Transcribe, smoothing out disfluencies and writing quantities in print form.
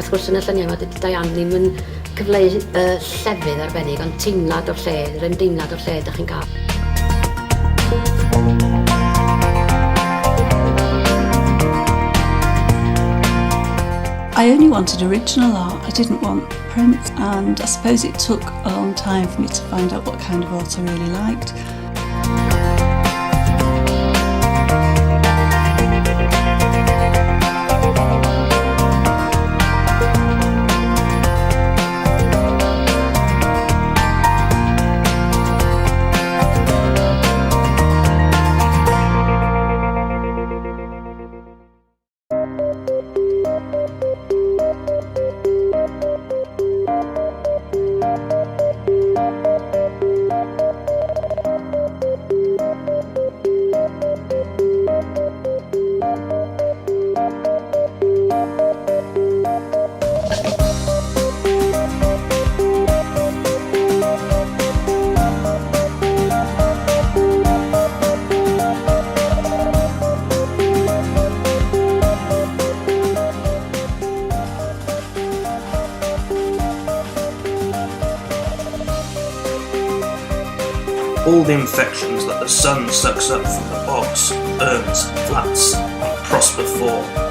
wrth gwrs yn y lluniau yma, dydy Diane ddim yn cyfleu llefydd arbennig, ond teimlad o'r lle, yr ymdeimlad o'r lle ydych chi'n cael. I only wanted original art, I didn't want print, and I suppose it took a long time for me to find out what kind of art I really liked. All the infections that the sun sucks up from the bogs, urns, flats, and prosper for